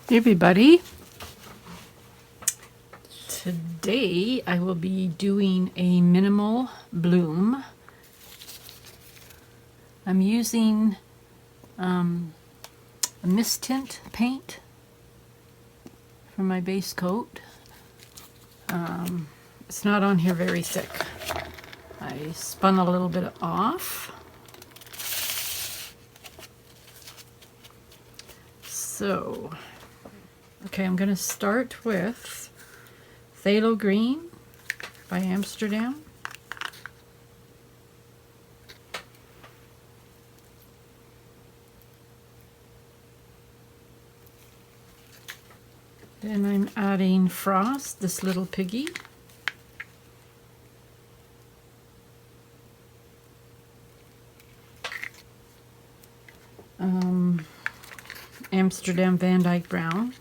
Hey everybody, today I will be doing a minimal bloom. I'm using a Mis-tint paint for my base coat. It's not on here very thick. I spun a little bit off. So, okay, I'm going to start with Phthalo Green by Amsterdam. Then I'm adding Frost, this little piggy. Amsterdam Van Dyke Brown.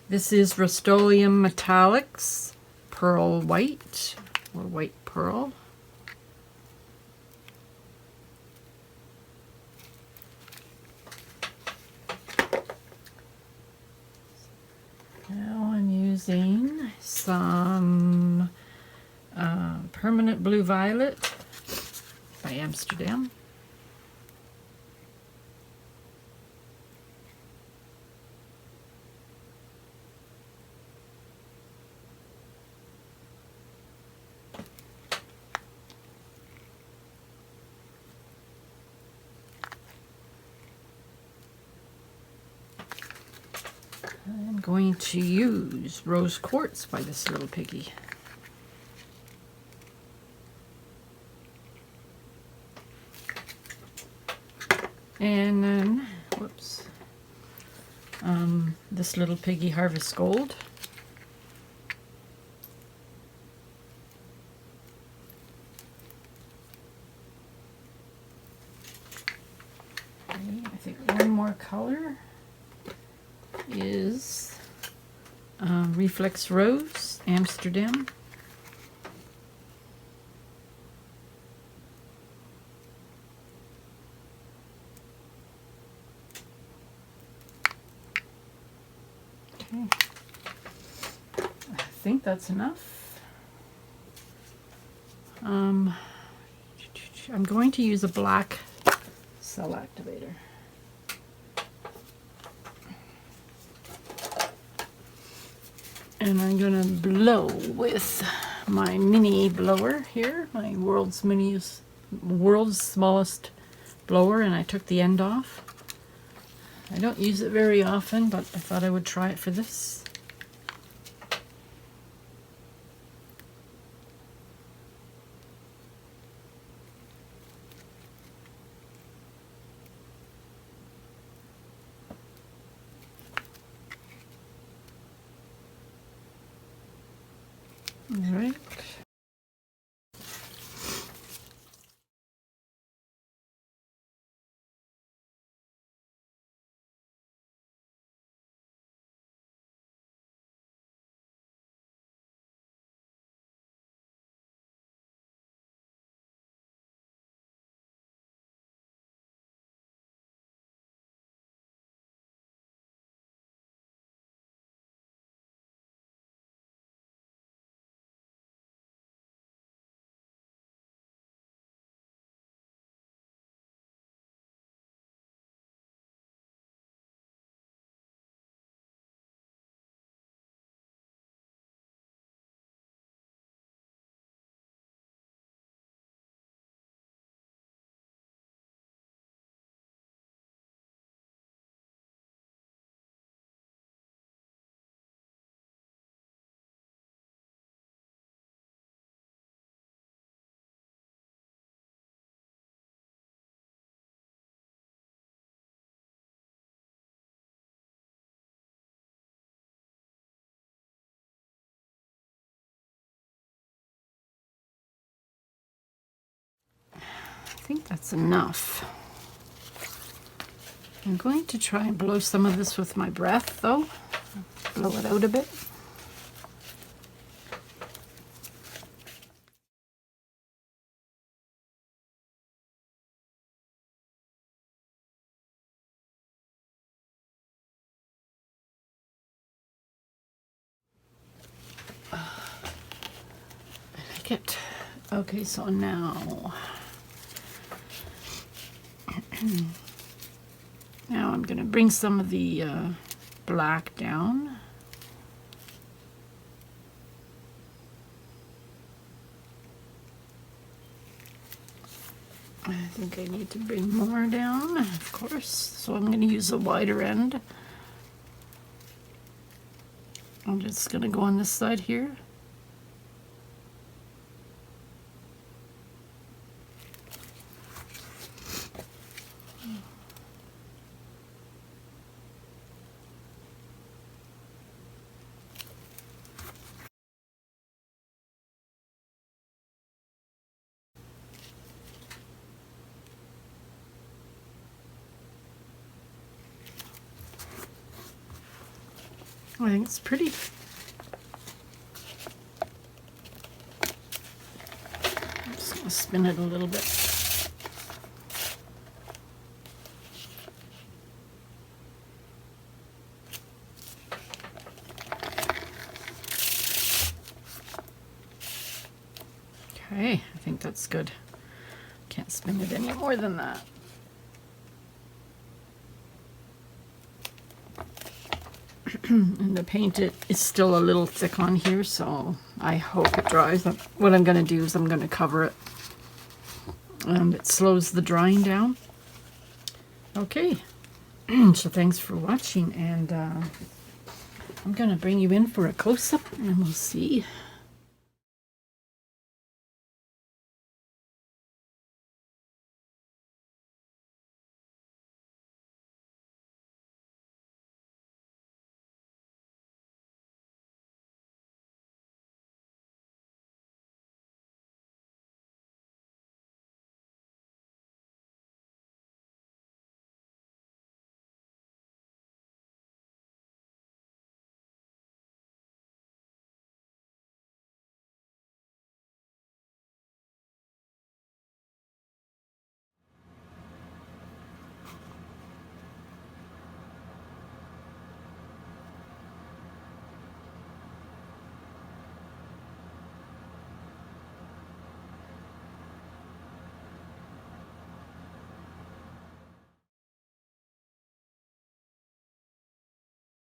This is Rust-Oleum Metallics Pearl White, or White Pearl. Now I'm using some Permanent Blue Violet by Amsterdam. I'm going to use Rose Quartz by this little piggy. And then, whoops, this little piggy Harvest Gold. Okay, I think one more color is Reflex Rose, Amsterdam. Okay, I think that's enough. I'm going to use a black cell activator. And I'm gonna blow with my mini blower here, my world's smallest blower, and I took the end off. I don't use it very often, but I thought I would try it for this. All right. I think that's enough. I'm going to try and blow some of this with my breath, though. Blow it out a bit. I like it. Okay, so now now I'm going to bring some of the black down. I think I need to bring more down, of course, so I'm going to use a wider end. I'm just going to go on this side here. I think it's pretty. I'm just going to spin it a little bit. Okay, I think that's good. Can't spin it any more than that. And the paint is still a little thick on here, so I hope it dries. What I'm going to do is I'm going to cover it, and it slows the drying down. Okay, so thanks for watching, and I'm going to bring you in for a close-up, and we'll see